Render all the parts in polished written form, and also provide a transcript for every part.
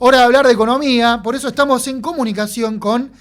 Hora de hablar de economía, por eso estamos en comunicación con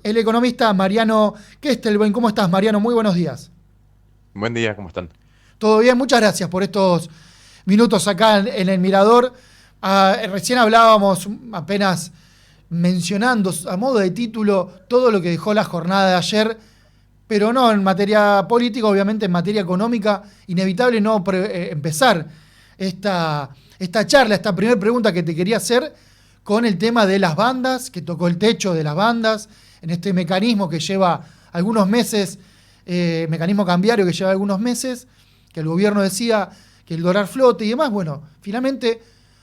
el economista Mariano Kestelben. ¿Cómo estás, Mariano? Muy buenos días. Buen día, ¿cómo están? ¿Todo bien? Muchas gracias por estos minutos acá en el Mirador. Recién hablábamos apenas mencionando a modo de título todo lo que dejó la jornada de ayer, pero no en materia política, obviamente en materia económica, inevitable no empezar esta charla, esta primera pregunta que te quería hacer con el tema de las bandas, que tocó el techo de las bandas, en este mecanismo que lleva algunos meses, mecanismo cambiario que lleva algunos meses, que el gobierno decía que el dólar flote y demás. Bueno, finalmente,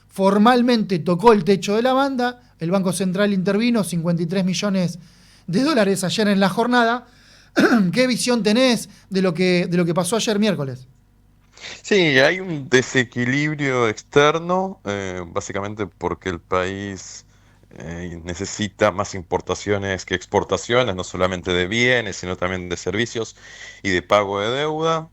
formalmente tocó el techo de la banda, el Banco Central intervino, 53 millones de dólares ayer en la jornada. ¿Qué visión tenés de lo que pasó ayer miércoles? Sí, hay un desequilibrio externo, básicamente porque el país necesita más importaciones que exportaciones, no solamente de bienes, sino también de servicios y de pago de deuda.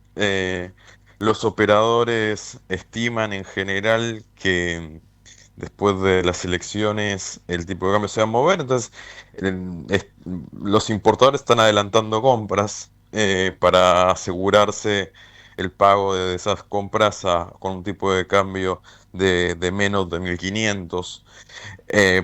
Los operadores estiman en general que después de las elecciones el tipo de cambio se va a mover, entonces los importadores están adelantando compras para asegurarse el pago de esas compras con un tipo de cambio de menos de 1500.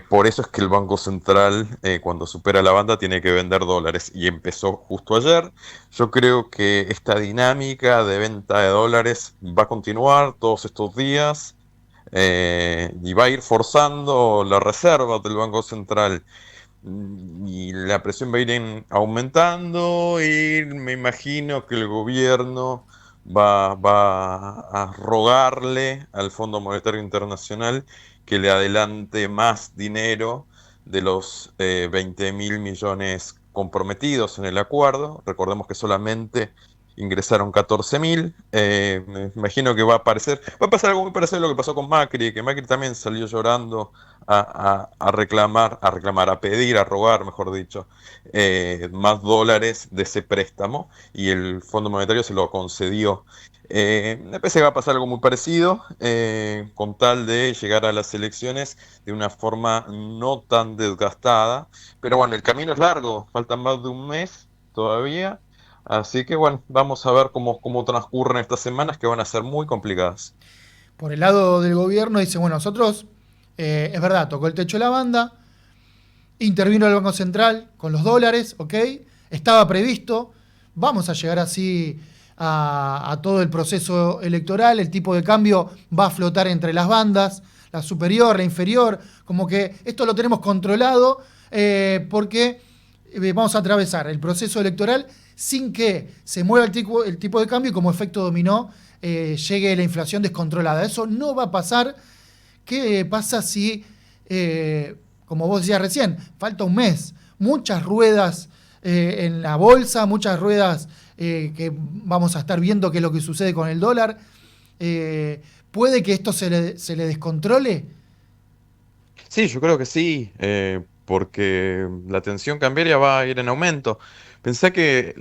Por eso es que el Banco Central, cuando supera la banda, tiene que vender dólares. Y empezó justo ayer. Yo creo que esta dinámica de venta de dólares va a continuar todos estos días y va a ir forzando las reservas del Banco Central. Y la presión va a ir aumentando y me imagino que el gobierno va a rogarle al Fondo Monetario Internacional que le adelante más dinero de los 20.000 millones comprometidos en el acuerdo. Recordemos que solamente ingresaron 14.000. Me imagino que va a pasar algo muy parecido a lo que pasó con Macri, que Macri también salió llorando a reclamar, a pedir, a rogar, mejor dicho, más dólares de ese préstamo y el Fondo Monetario se lo concedió. Me parece que va a pasar algo muy parecido, con tal de llegar a las elecciones de una forma no tan desgastada. Pero bueno, el camino es largo, faltan más de un mes todavía. Así que bueno, vamos a ver cómo transcurren estas semanas que van a ser muy complicadas. Por el lado del gobierno dice, bueno, nosotros, es verdad, tocó el techo de la banda, intervino el Banco Central con los dólares, ¿ok? Estaba previsto, vamos a llegar así a todo el proceso electoral, el tipo de cambio va a flotar entre las bandas, la superior, la inferior, como que esto lo tenemos controlado porque vamos a atravesar el proceso electoral sin que se mueva el tipo de cambio y como efecto dominó llegue la inflación descontrolada. Eso no va a pasar. ¿Qué pasa si, como vos decías recién, falta un mes? Muchas ruedas en la bolsa, muchas ruedas que vamos a estar viendo qué es lo que sucede con el dólar. ¿Puede que esto se le descontrole? Sí, yo creo que sí, porque la tensión cambiaria va a ir en aumento. Pensé que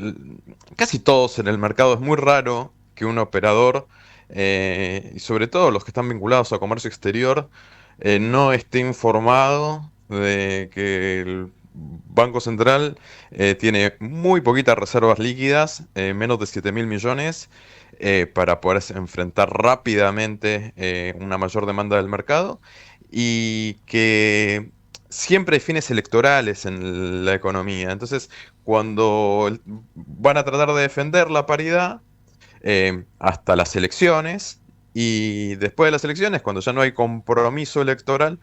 casi todos en el mercado es muy raro que un operador, y sobre todo los que están vinculados a comercio exterior, no esté informado de que el Banco Central tiene muy poquitas reservas líquidas, menos de 7.000 millones, para poder enfrentar rápidamente una mayor demanda del mercado y que siempre hay fines electorales en la economía. Entonces, cuando van a tratar de defender la paridad hasta las elecciones y después de las elecciones, cuando ya no hay compromiso electoral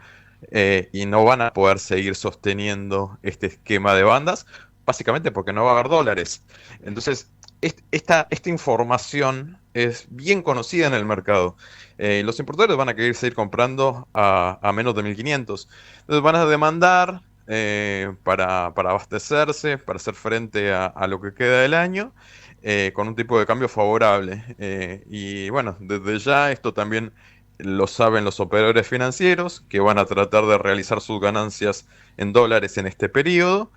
y no van a poder seguir sosteniendo este esquema de bandas, básicamente porque no va a haber dólares. Entonces, esta información es bien conocida en el mercado. Los importadores van a querer seguir comprando a menos de 1.500. Entonces van a demandar para abastecerse, para hacer frente a lo que queda del año, con un tipo de cambio favorable. Y bueno, desde ya esto también lo saben los operadores financieros, que van a tratar de realizar sus ganancias en dólares en este periodo.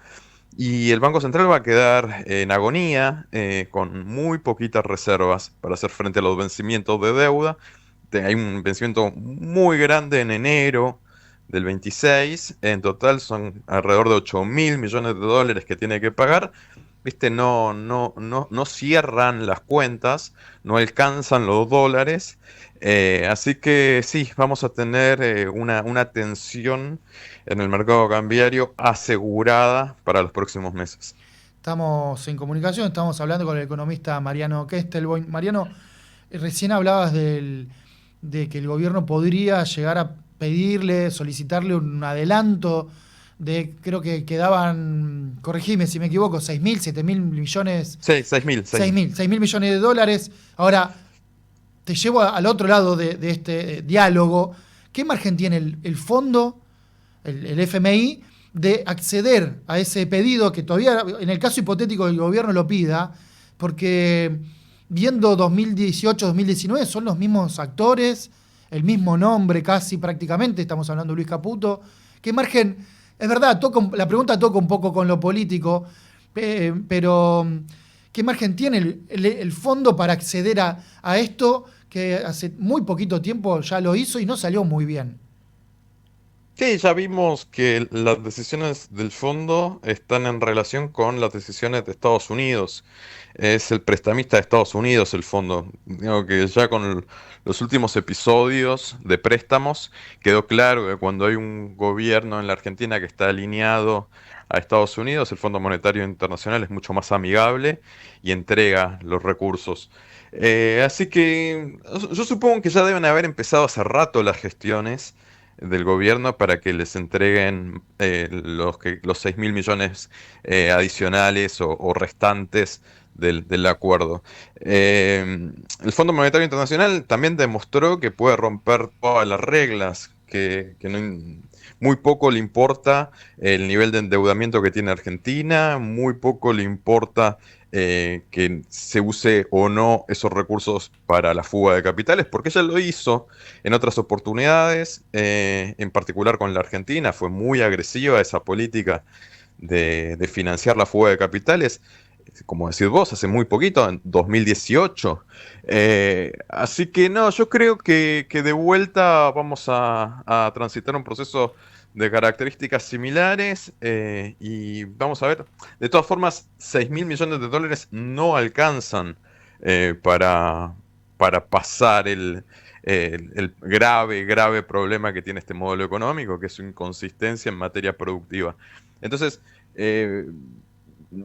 Y el Banco Central va a quedar en agonía, con muy poquitas reservas para hacer frente a los vencimientos de deuda. Hay un vencimiento muy grande en enero del 26. En total son alrededor de 8.000 millones de dólares que tiene que pagar. Viste, no cierran las cuentas, no alcanzan los dólares. Así que sí, vamos a tener una tensión en el mercado cambiario asegurada para los próximos meses. Estamos en comunicación, estamos hablando con el economista Mariano Kestelboim. Mariano, recién hablabas de que el gobierno podría llegar a pedirle, solicitarle un adelanto de, creo que quedaban, corregime si me equivoco, 6.000, 7.000 millones, Sí, 6.000, 6.000. 6.000 millones de dólares. Ahora, te llevo al otro lado de este diálogo. ¿Qué margen tiene el fondo, el FMI, de acceder a ese pedido que todavía, en el caso hipotético del gobierno lo pida? Porque viendo 2018-2019 son los mismos actores, el mismo nombre casi prácticamente, estamos hablando de Luis Caputo. ¿Qué margen? Es verdad, la pregunta toca un poco con lo político, pero ¿qué margen tiene el fondo para acceder a esto que hace muy poquito tiempo ya lo hizo y no salió muy bien? Sí, ya vimos que las decisiones del fondo están en relación con las decisiones de Estados Unidos. Es el prestamista de Estados Unidos el fondo. Digo que ya con los últimos episodios de préstamos quedó claro que cuando hay un gobierno en la Argentina que está alineado a Estados Unidos, el Fondo Monetario Internacional es mucho más amigable y entrega los recursos. Así que yo supongo que ya deben haber empezado hace rato las gestiones del gobierno para que les entreguen los 6.000 millones adicionales o restantes del acuerdo. El Fondo Monetario Internacional también demostró que puede romper todas las reglas, que muy poco le importa el nivel de endeudamiento que tiene Argentina, muy poco le importa que se use o no esos recursos para la fuga de capitales, porque ella lo hizo en otras oportunidades, en particular con la Argentina, fue muy agresiva esa política de financiar la fuga de capitales, como decís vos, hace muy poquito, en 2018. Así que no, yo creo que de vuelta vamos a transitar un proceso de características similares y vamos a ver, de todas formas, 6.000 millones de dólares no alcanzan para, pasar el grave, grave problema que tiene este modelo económico, que es su inconsistencia en materia productiva. Entonces, eh,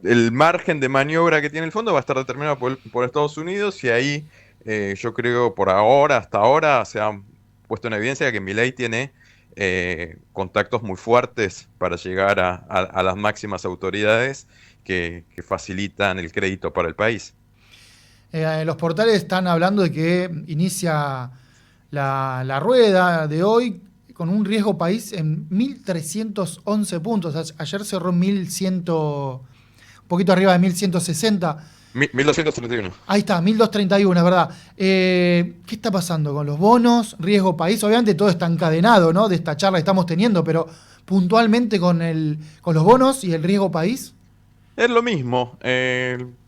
el margen de maniobra que tiene el fondo va a estar determinado por Estados Unidos y ahí yo creo por ahora, hasta ahora, se ha puesto en evidencia que Milei tiene contactos muy fuertes para llegar a las máximas autoridades que facilitan el crédito para el país. Los portales están hablando de que inicia la rueda de hoy con un riesgo país en 1.311 puntos. Ayer cerró en 1.100, un poquito arriba de 1.160. 1.231. Ahí está, 1.231, es verdad. ¿Qué está pasando con los bonos? Riesgo país. Obviamente todo está encadenado, ¿no? De esta charla que estamos teniendo, pero puntualmente con los bonos y el riesgo país. Es lo mismo.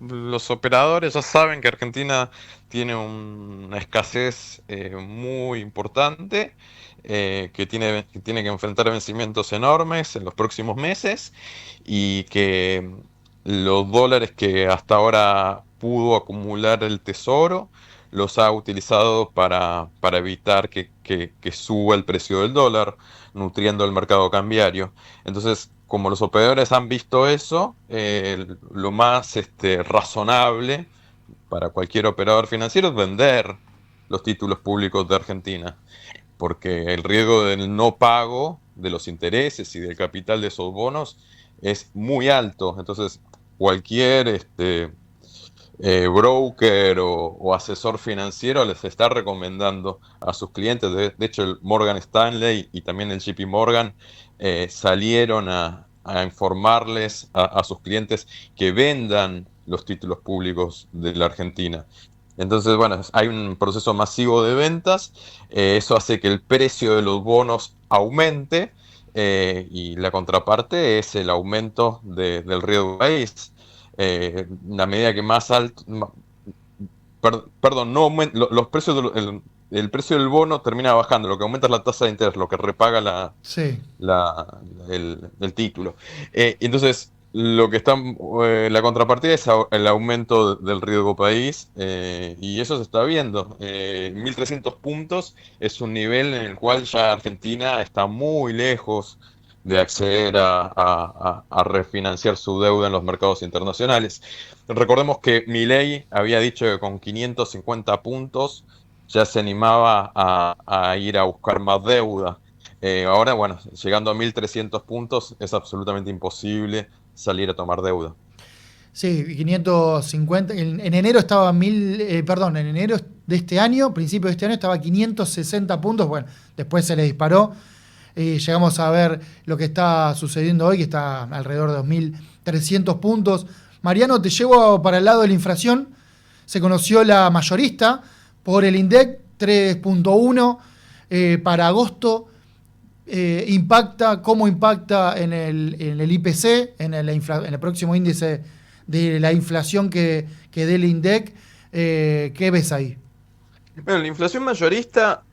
Los operadores ya saben que Argentina tiene una escasez muy importante, que tiene que enfrentar vencimientos enormes en los próximos meses y que los dólares que hasta ahora pudo acumular el Tesoro los ha utilizado para evitar que suba el precio del dólar, nutriendo el mercado cambiario. Entonces, como los operadores han visto eso, lo más razonable para cualquier operador financiero es vender los títulos públicos de Argentina, porque el riesgo del no pago de los intereses y del capital de esos bonos es muy alto. Entonces, cualquier broker o asesor financiero les está recomendando a sus clientes. De hecho, el Morgan Stanley y también el JP Morgan salieron a informarles a sus clientes que vendan los títulos públicos de la Argentina. Entonces, bueno, hay un proceso masivo de ventas, eso hace que el precio de los bonos aumente y la contraparte es el aumento del riesgo país. La medida que más alto, perdón, no los precios el precio del bono termina bajando, lo que aumenta es la tasa de interés, lo que repaga Sí. el título. Entonces, lo que está, la contrapartida es el aumento del riesgo país, y eso se está viendo. 1.300 puntos es un nivel en el cual ya Argentina está muy lejos de acceder a refinanciar su deuda en los mercados internacionales. Recordemos que Milei había dicho que con 550 puntos ya se animaba a ir a buscar más deuda. Ahora, bueno, llegando a 1.300 puntos es absolutamente imposible salir a tomar deuda. Sí, 550. En enero estaba perdón, en enero de este año, principio de este año, estaba 560 puntos. Bueno, después se le disparó. Y llegamos a ver lo que está sucediendo hoy, que está alrededor de 2.300 puntos. Mariano, te llevo para el lado de la inflación. Se conoció la mayorista por el INDEC 3.1 para agosto. ¿Cómo impacta en el IPC, en el próximo índice de la inflación que dé el INDEC? ¿Qué ves ahí? Bueno, la inflación mayorista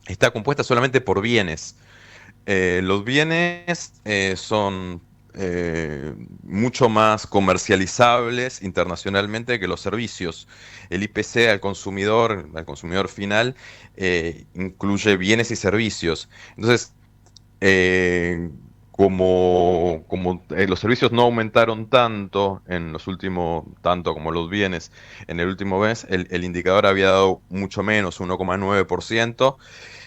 está compuesta solamente por bienes. Los bienes son mucho más comercializables internacionalmente que los servicios. El IPC al consumidor final, incluye bienes y servicios. Entonces, eh, como los servicios no aumentaron tanto en los últimos, tanto como los bienes en el último mes, el indicador había dado mucho menos, 1,9%.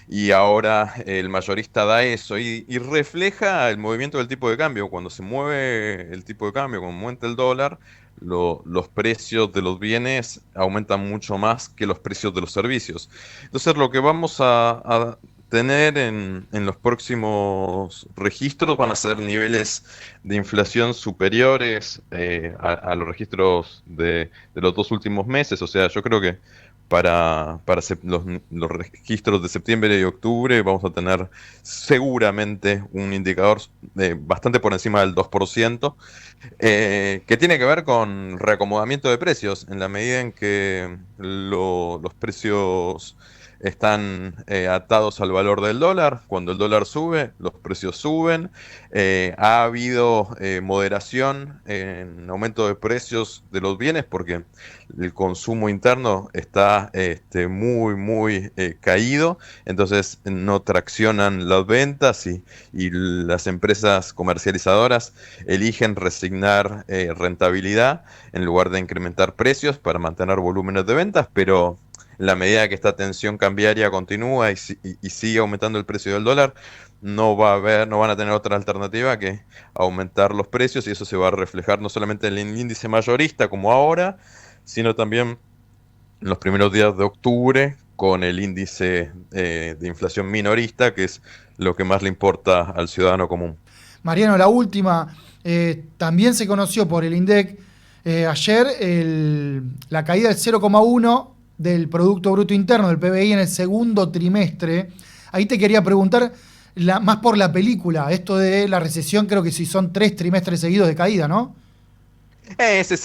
Y ahora el mayorista da eso y refleja el movimiento del tipo de cambio. Cuando se mueve el tipo de cambio, cuando aumenta el dólar, los precios de los bienes aumentan mucho más que los precios de los servicios. Entonces lo que vamos a tener en los próximos registros van a ser niveles de inflación superiores a los registros de los 2 últimos meses. O sea, yo creo que para los registros de septiembre y octubre vamos a tener seguramente un indicador bastante por encima del 2%, que tiene que ver con reacomodamiento de precios, en la medida en que los precios están atados al valor del dólar. Cuando el dólar sube, los precios suben. Ha habido moderación en aumento de precios de los bienes porque el consumo interno está muy caído, entonces no traccionan las ventas y las empresas comercializadoras eligen resignar rentabilidad en lugar de incrementar precios para mantener volúmenes de ventas, pero en la medida que esta tensión cambiaria continúa y sigue aumentando el precio del dólar, no van a tener otra alternativa que aumentar los precios, y eso se va a reflejar no solamente en el índice mayorista como ahora, sino también en los primeros días de octubre con el índice de inflación minorista, que es lo que más le importa al ciudadano común. Mariano, la última, también se conoció por el INDEC ayer la caída del 0,1 del Producto Bruto Interno, del PBI, en el segundo trimestre. Ahí te quería preguntar, más por la película, esto de la recesión, creo que si son 3 trimestres seguidos de caída, ¿no? Ese es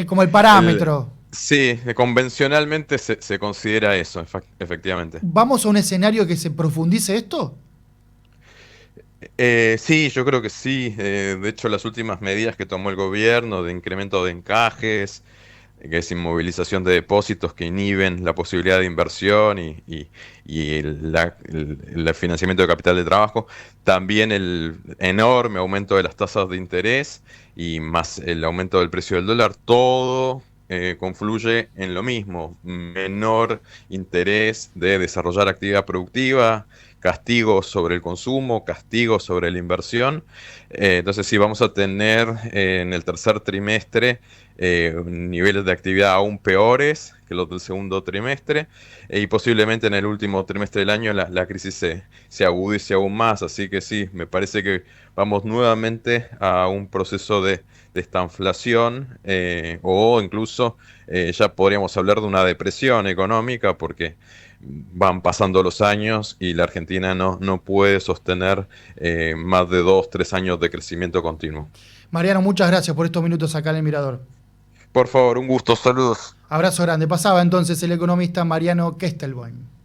Como el el- parámetro. sí, convencionalmente se considera eso, efectivamente. ¿Vamos a un escenario que se profundice esto? Sí, yo creo que sí. De hecho, las últimas medidas que tomó el gobierno de incremento de encajes, que es inmovilización de depósitos que inhiben la posibilidad de inversión y el financiamiento de capital de trabajo, también el enorme aumento de las tasas de interés y más el aumento del precio del dólar, todo confluye en lo mismo: menor interés de desarrollar actividad productiva, castigos sobre el consumo, castigos sobre la inversión. Entonces sí, vamos a tener en el tercer trimestre niveles de actividad aún peores que los del segundo trimestre, y posiblemente en el último trimestre del año la crisis se agudice aún más. Así que sí, me parece que vamos nuevamente a un proceso de estanflación, o incluso ya podríamos hablar de una depresión económica, porque van pasando los años y la Argentina no puede sostener más de 2, 3 años de crecimiento continuo. Mariano, muchas gracias por estos minutos acá en el Mirador. Por favor, un gusto, saludos. Abrazo grande. Pasaba entonces el economista Mariano Kestelboim.